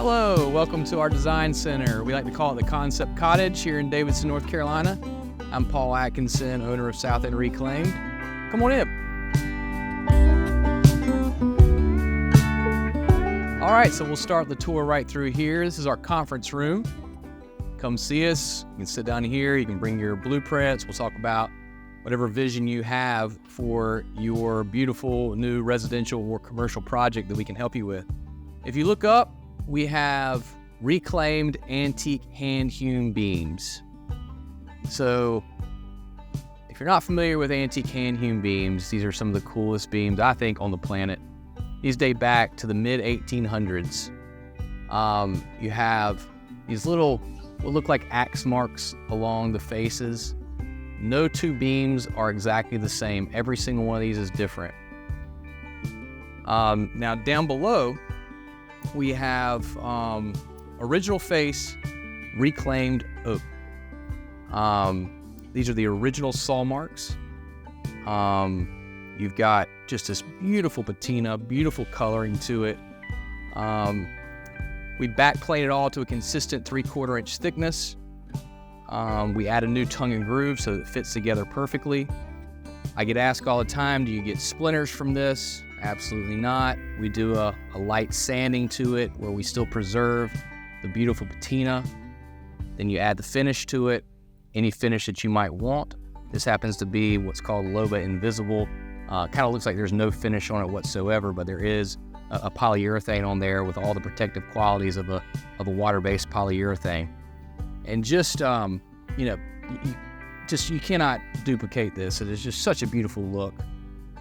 Hello, welcome to our design center. We like to call it the Concept Cottage here in Davidson, North Carolina. I'm Paul Atkinson, owner of Southend Reclaimed. Come on in. All right, so we'll start the tour right through here. This is our conference room. Come see us. You can sit down here. You can bring your blueprints. We'll talk about whatever vision you have for your beautiful new residential or commercial project that we can help you with. If you look up, we have reclaimed antique hand-hewn beams. So if you're not familiar with antique hand-hewn beams, these are some of the coolest beams, I think, on the planet. These date back to the mid-1800s. You have these little, what look like axe marks along the faces. No two beams are exactly the same. Every single one of these is different. Now down below, we have original face reclaimed oak. These are the original saw marks. You've got just this beautiful patina, beautiful coloring to it. We backplate it all to a consistent 3/4 inch thickness. We add a new tongue and groove so that it fits together perfectly. I get asked all the time, do you get splinters from this? Absolutely not. We do a light sanding to it where we still preserve the beautiful patina. Then you add the finish to it, any finish that you might want. This happens to be what's called Loba Invisible. Kind of looks like there's no finish on it whatsoever, but there is a polyurethane on there with all the protective qualities of a water-based polyurethane. And just, you cannot duplicate this. It is just such a beautiful look.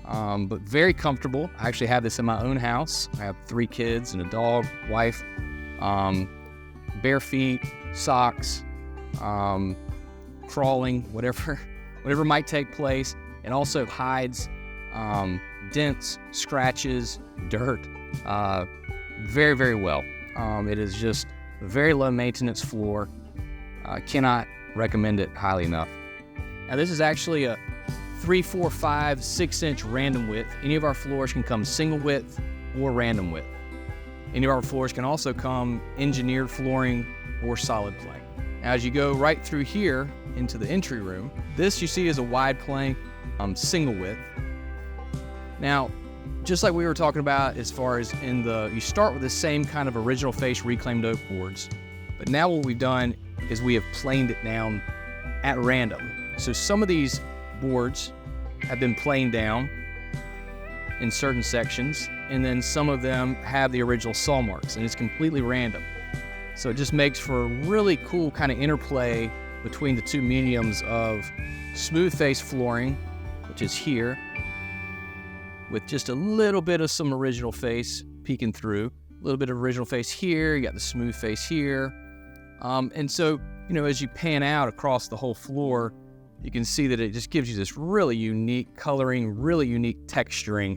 But very comfortable. I actually have this in my own house. I have 3 kids and a dog, wife, bare feet, socks, crawling, whatever might take place. It also hides dents, scratches, dirt, very, very well. It is just a very low maintenance floor. Cannot recommend it highly enough. Now this is actually a 3, 4, 5, 6 inch random width. Any of our floors can come single width or random width. Any of our floors can also come engineered flooring or solid plank. Now, as you go right through here into the entry room, this you see is a wide plank, single width. Now, just like we were talking about as far as you start with the same kind of original face reclaimed oak boards, but now what we've done is we have planed it down at random. So some of these boards have been planed down in certain sections, and then some of them have the original saw marks, and it's completely random. So it just makes for a really cool kind of interplay between the two mediums of smooth face flooring, which is here, with just a little bit of some original face peeking through, a little bit of original face here, you got the smooth face here. And so, as you pan out across the whole floor, you can see that it just gives you this really unique coloring, really unique texturing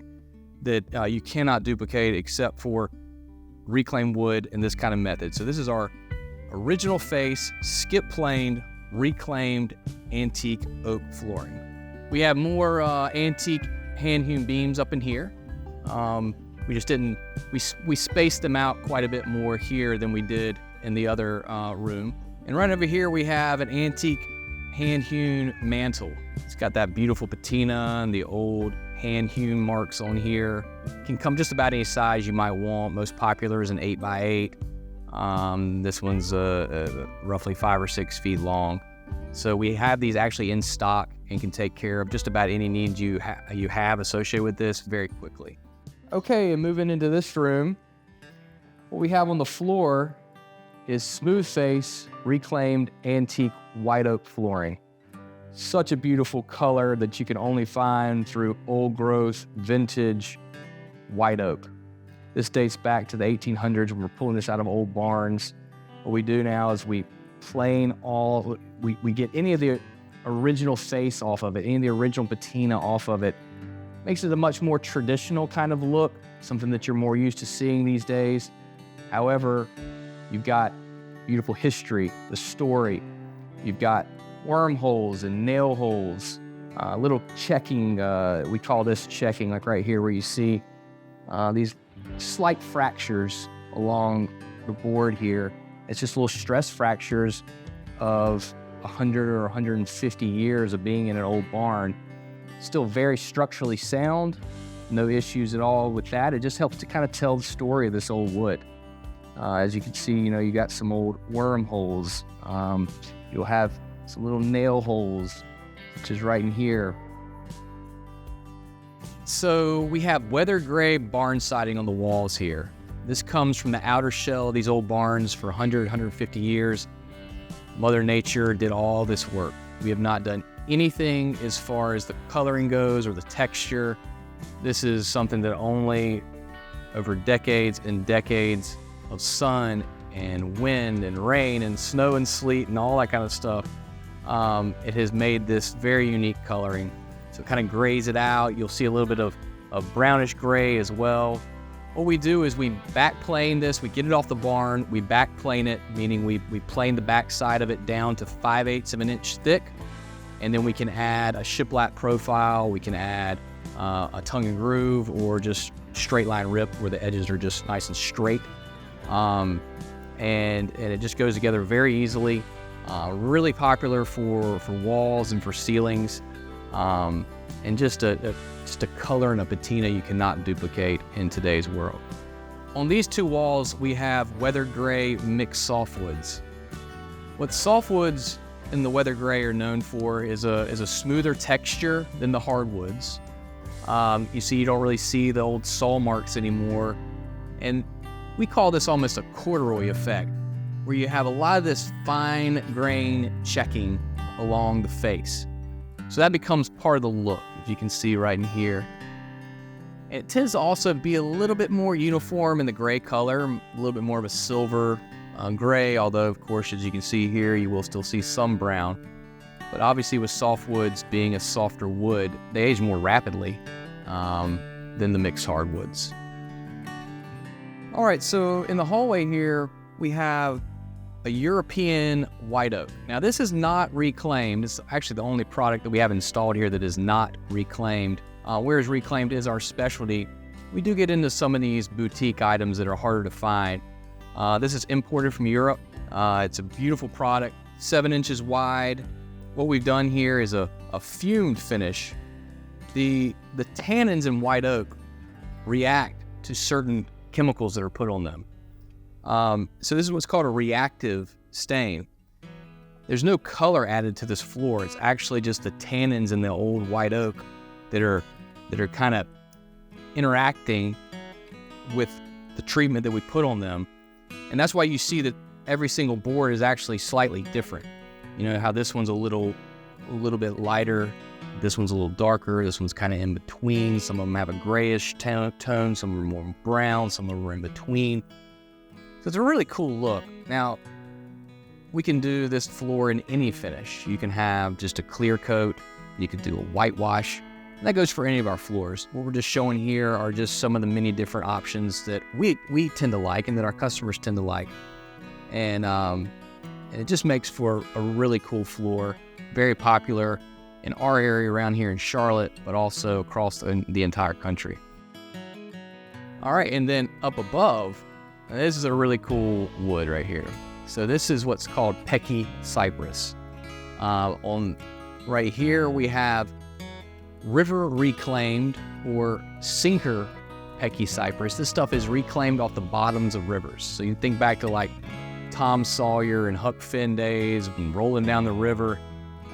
that you cannot duplicate except for reclaimed wood in this kind of method. So this is our original face, skip planed, reclaimed antique oak flooring. We have more antique hand-hewn beams up in here. We spaced them out quite a bit more here than we did in the other room. And right over here we have an antique hand-hewn mantel. It's got that beautiful patina and the old hand-hewn marks on here. Can come just about any size you might want. Most popular is an 8x8. This one's roughly 5 or 6 feet long. So we have these actually in stock and can take care of just about any needs you have associated with this very quickly. Okay, and moving into this room, what we have on the floor is smooth face, reclaimed antique white oak flooring. Such a beautiful color that you can only find through old growth, vintage white oak. This dates back to the 1800s when we're pulling this out of old barns. What we do now is we get any of the original face off of it, any of the original patina off of it. Makes it a much more traditional kind of look, something that you're more used to seeing these days. However, you've got beautiful history, the story. You've got wormholes and nail holes, little checking, we call this checking, like right here where you see these slight fractures along the board here, it's just little stress fractures of 100 or 150 years of being in an old barn. Still very structurally sound, no issues at all with that. It just helps to kind of tell the story of this old wood. As you can see, you got some old worm holes. You'll have some little nail holes, which is right in here. So we have weather gray barn siding on the walls here. This comes from the outer shell of these old barns for 100, 150 years. Mother Nature did all this work. We have not done anything as far as the coloring goes or the texture. This is something that only over decades and decades of sun and wind and rain and snow and sleet and all that kind of stuff, it has made this very unique coloring. So it kind of grays it out. You'll see a little bit of brownish gray as well. What we do is we backplane this, we get it off the barn, we backplane it, meaning we plane the back side of it down to 5/8 of an inch thick, and then we can add a shiplap profile, we can add a tongue and groove, or just straight line rip where the edges are just nice and straight. And it just goes together very easily. Really popular for walls and for ceilings. And just a color and a patina you cannot duplicate in today's world. On these two walls, we have weather gray mixed softwoods. What softwoods in the weather gray are known for is a smoother texture than the hardwoods. You see, you don't really see the old saw marks anymore. And we call this almost a corduroy effect, where you have a lot of this fine grain checking along the face. So that becomes part of the look, as you can see right in here. It tends to also be a little bit more uniform in the gray color, a little bit more of a silver gray, although of course, as you can see here, you will still see some brown. But obviously with softwoods being a softer wood, they age more rapidly than the mixed hardwoods. All right, so in the hallway here, we have a European white oak. Now this is not reclaimed. It's actually the only product that we have installed here that is not reclaimed. Whereas reclaimed is our specialty, we do get into some of these boutique items that are harder to find. This is imported from Europe. It's a beautiful product, 7 inches wide. What we've done here is a fumed finish. The tannins in white oak react to certain chemicals that are put on them. So this is what's called a reactive stain. There's no color added to this floor. It's actually just the tannins in the old white oak that are kind of interacting with the treatment that we put on them. And that's why you see that every single board is actually slightly different. You know how this one's a little bit lighter, this one's a little darker, this one's kind of in between. Some of them have a grayish tone, some are more brown, some of them are in between. So it's a really cool look. Now, we can do this floor in any finish. You can have just a clear coat, you could do a whitewash. And that goes for any of our floors. What we're just showing here are just some of the many different options that we tend to like and that our customers tend to like. And it just makes for a really cool floor, very popular in our area around here in Charlotte, but also across the entire country. All right, and then up above, this is a really cool wood right here. So this is what's called Pecky Cypress. On right here we have river reclaimed or sinker Pecky Cypress. This stuff is reclaimed off the bottoms of rivers. So you think back to like Tom Sawyer and Huck Finn days, and rolling down the river.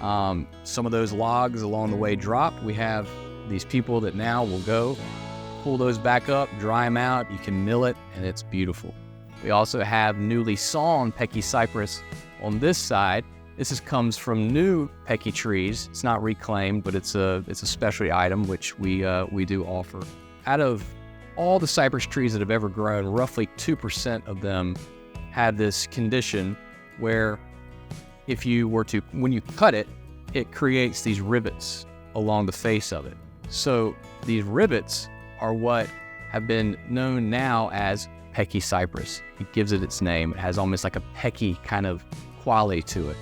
Some of those logs along the way dropped. We have these people that now will go pull those back up, dry them out. You can mill it, and it's beautiful. We also have newly sawn Pecky Cypress on this side. This comes from new Pecky trees. It's not reclaimed, but it's a specialty item which we do offer. Out of all the cypress trees that have ever grown, roughly 2% of them had this condition where if you were to, when you cut it, it creates these rivets along the face of it. So these rivets are what have been known now as Pecky Cypress. It gives it its name. It has almost like a pecky kind of quality to it.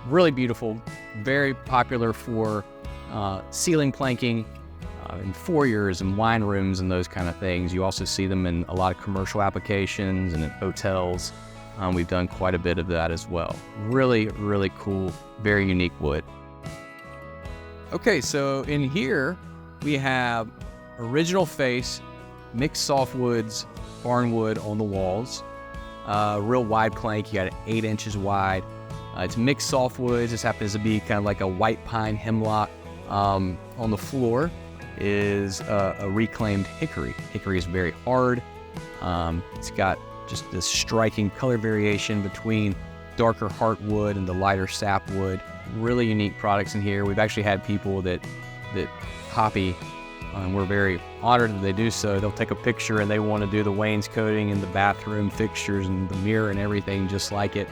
Really beautiful, very popular for ceiling planking, in foyers and wine rooms and those kind of things. You also see them in a lot of commercial applications and in hotels. We've done quite a bit of that as well. Really, really cool, very unique wood. Okay, so in here we have original face, mixed softwoods, barnwood on the walls. Real wide plank, you got it 8 inches wide. It's mixed softwoods. This happens to be kind of like a white pine hemlock. On the floor is a reclaimed hickory. Hickory is very hard. It's got just this striking color variation between darker heartwood and the lighter sapwood. Really unique products in here. We've actually had people that copy, and we're very honored that they do so. They'll take a picture and they want to do the wainscoting and the bathroom fixtures and the mirror and everything just like it.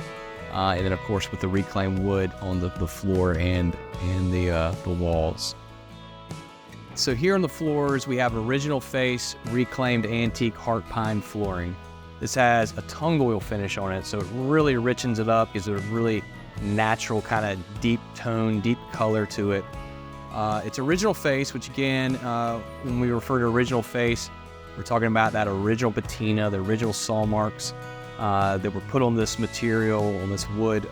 And then of course with the reclaimed wood on the floor and the walls. So here on the floors we have original face, reclaimed antique heart pine flooring. This has a tung oil finish on it, so it really richens it up, gives it a really natural kind of deep tone, deep color to it. It's original face, which again, when we refer to original face, we're talking about that original patina, the original saw marks that were put on this material, on this wood,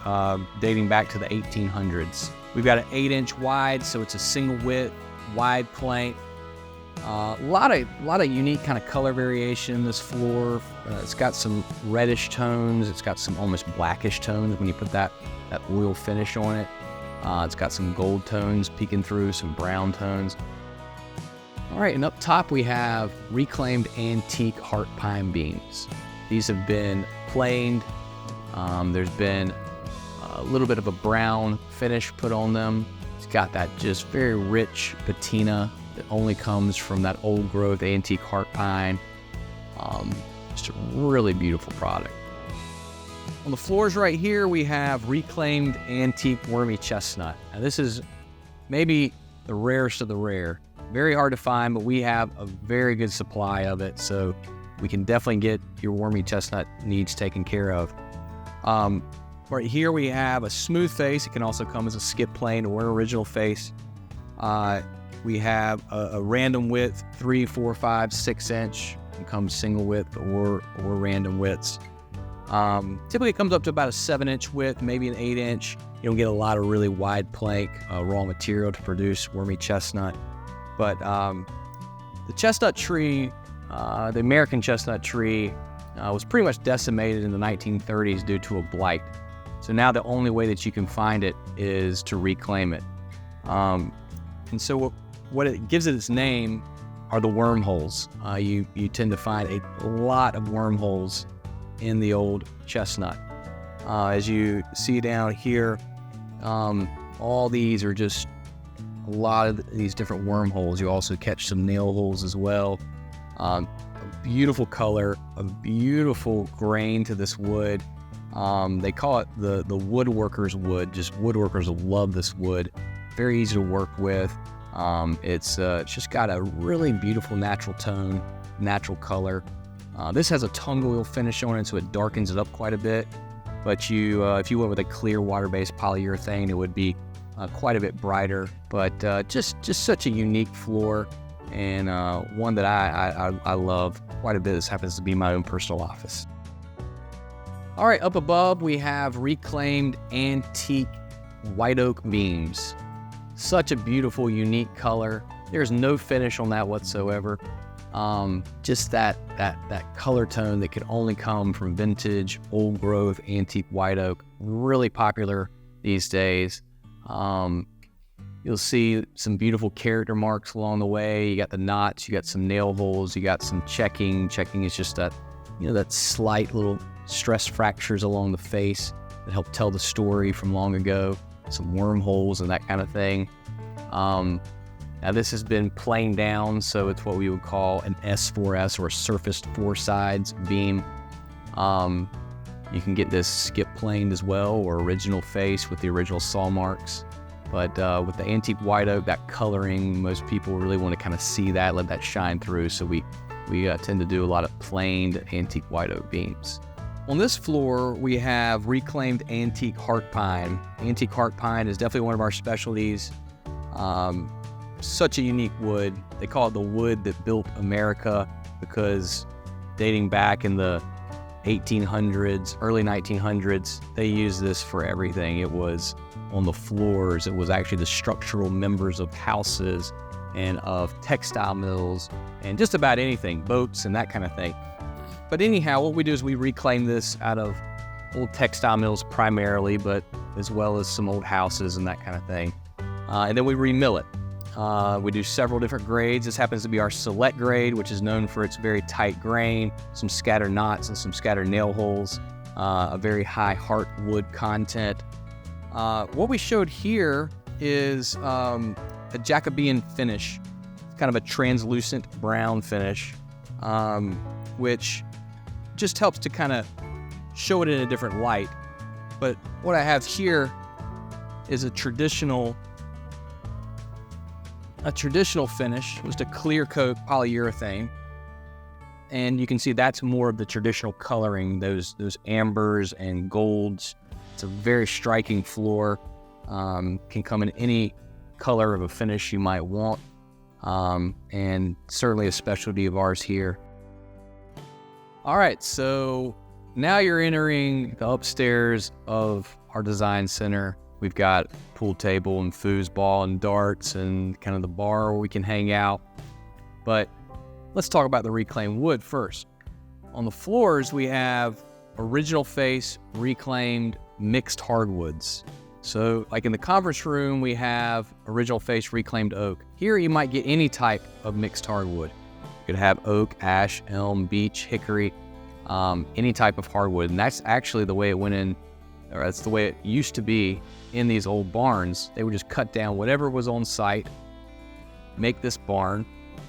dating back to the 1800s. We've got an 8-inch wide, so it's a single width, wide plank. A lot of unique kind of color variation in this floor. It's got some reddish tones. It's got some almost blackish tones when you put that oil finish on it. It's got some gold tones peeking through, some brown tones. All right, and up top we have reclaimed antique heart pine beams. These have been planed. There's been a little bit of a brown finish put on them. It's got that just very rich patina that only comes from that old growth antique heart pine. Just a really beautiful product. On the floors right here, we have reclaimed antique wormy chestnut. Now this is maybe the rarest of the rare. Very hard to find, but we have a very good supply of it, so we can definitely get your wormy chestnut needs taken care of. Right here we have a smooth face. It can also come as a skip plane or an original face. We have a random width, 3, 4, 5, 6 inch. It comes single width or random widths. Typically it comes up to about a 7-inch width, maybe an 8-inch. You don't get a lot of really wide plank raw material to produce wormy chestnut. But the chestnut tree, the American chestnut tree, was pretty much decimated in the 1930s due to a blight. So now the only way that you can find it is to reclaim it. And so what it gives it its name are the wormholes. You tend to find a lot of wormholes in the old chestnut. As you see down here, all these are just a lot of these different wormholes. You also catch some nail holes as well. A beautiful color, a beautiful grain to this wood. They call it the woodworker's wood. Just woodworkers will love this wood. Very easy to work with. It's just got a really beautiful natural tone, natural color. This has a tung oil finish on it, so it darkens it up quite a bit. But if you went with a clear water-based polyurethane, it would be quite a bit brighter. But just such a unique floor, and one that I love quite a bit. This happens to be my own personal office. All right, up above we have reclaimed antique white oak beams. Such a beautiful, unique color. There's no finish on that whatsoever. Just that color tone that could only come from vintage, old growth, antique white oak. Really popular these days. You'll see some beautiful character marks along the way. You got the knots, you got some nail holes, you got some checking. Checking is just that, that slight little stress fractures along the face that help tell the story from long ago. Some wormholes and that kind of thing. Now this has been planed down, so it's what we would call an S4S or a surfaced 4 sides beam. You can get this skip planed as well, or original face with the original saw marks. But with the antique white oak, that coloring, most people really want to kind of see that, let that shine through. So we tend to do a lot of planed antique white oak beams. On this floor, we have reclaimed antique heart pine. Antique heart pine is definitely one of our specialties. such a unique wood. They call it the wood that built America because dating back in the 1800s, early 1900s, they used this for everything. It was on the floors. It was actually the structural members of houses and of textile mills and just about anything, boats and that kind of thing. But anyhow, what we do is we reclaim this out of old textile mills primarily, but as well as some old houses and that kind of thing. And then we remill it. We do several different grades. This happens to be our select grade, which is known for its very tight grain, some scattered knots and some scattered nail holes, a very high heartwood content. What we showed here is a Jacobean finish. It's kind of a translucent brown finish, which just helps to kind of show it in a different light. But what I have here is a traditional finish, just a clear coat polyurethane. And you can see that's more of the traditional coloring, those ambers and golds. It's a very striking floor. Can come in any color of a finish you might want. And certainly a specialty of ours here. All right, so now you're entering the upstairs of our design center. We've got pool table and foosball and darts and kind of the bar where we can hang out. But let's talk about the reclaimed wood first. On the floors, we have original face, reclaimed, mixed hardwoods. So like in the conference room, we have original face, reclaimed oak. Here you might get any type of mixed hardwood. You could have oak, ash, elm, beech, hickory, any type of hardwood. And that's actually the way it went in, or that's the way it used to be in these old barns. They would just cut down whatever was on site, make this barn,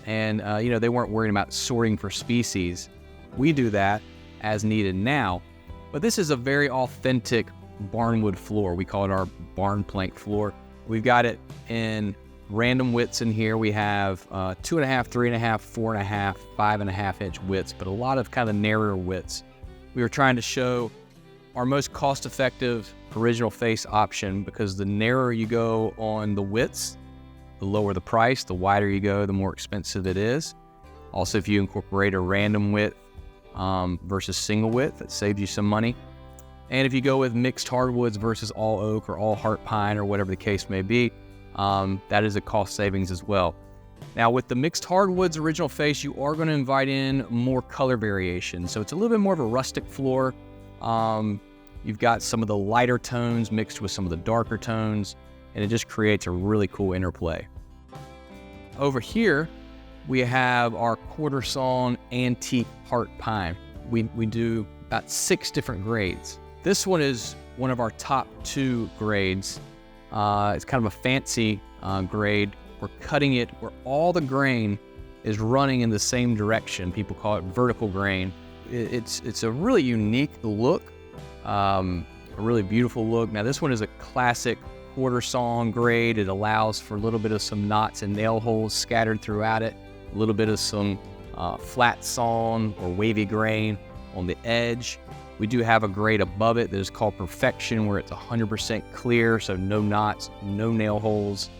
and they weren't worrying about sorting for species. We do that as needed now, but this is a very authentic barnwood floor. We call it our barn plank floor. We've got it in random widths in here. We have 2.5, 3.5, 4.5, 5.5 inch widths, but a lot of kind of narrower widths. We were trying to show our most cost-effective original face option because the narrower you go on the widths, the lower the price. The wider you go, the more expensive it is. Also, if you incorporate a random width versus single width, it saves you some money. And if you go with mixed hardwoods versus all oak or all heart pine or whatever the case may be, that is a cost savings as well. Now with the mixed hardwoods original face, you are going to invite in more color variation. So it's a little bit more of a rustic floor. You've got some of the lighter tones mixed with some of the darker tones, and it just creates a really cool interplay. Over here, we have our quarter sawn antique heart pine. We do about 6 different grades. This one is one of our top 2 grades. It's kind of a fancy grade. We're cutting it where all the grain is running in the same direction. People call it vertical grain. It's a really unique look, a really beautiful look. Now this one is a classic quarter sawn grade. It allows for a little bit of some knots and nail holes scattered throughout it, a little bit of some flat sawn or wavy grain on the edge. We do have a grade above it that is called Perfection, where it's 100% clear, so no knots, no nail holes,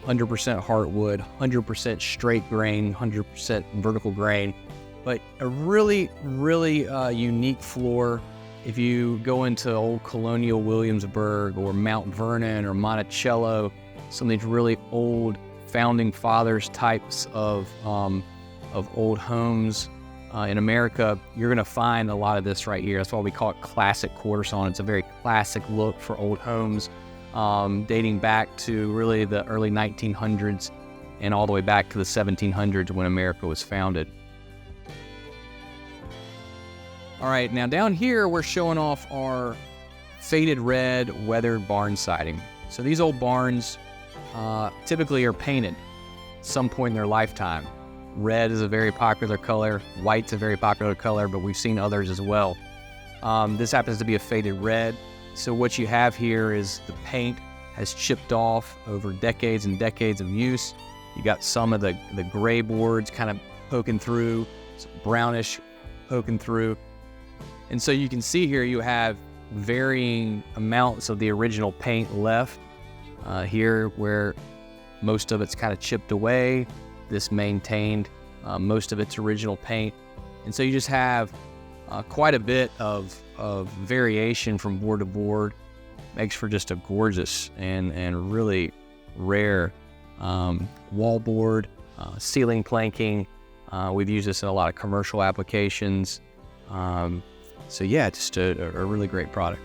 100% heartwood, 100% straight grain, 100% vertical grain. But a really, really unique floor. If you go into old Colonial Williamsburg or Mount Vernon or Monticello, some of these really old founding fathers types of old homes in America, you're going to find a lot of this right here. That's why we call it classic quarter sawn. It's a very classic look for old homes, dating back to really the early 1900s and all the way back to the 1700s when America was founded. All right, now down here we're showing off our faded red weathered barn siding. So these old barns typically are painted at some point in their lifetime. Red is a very popular color, white's a very popular color, but we've seen others as well. This happens to be a faded red. So what you have here is the paint has chipped off over decades and decades of use. You got some of the gray boards kind of poking through, some brownish poking through. And so you can see here you have varying amounts of the original paint left. Here where Most of it's kind of chipped away. This maintained most of its original paint. And so you just have quite a bit of variation from board to board. Makes for just a gorgeous and really rare wallboard, ceiling planking. We've used this in a lot of commercial applications. So yeah, just a really great product.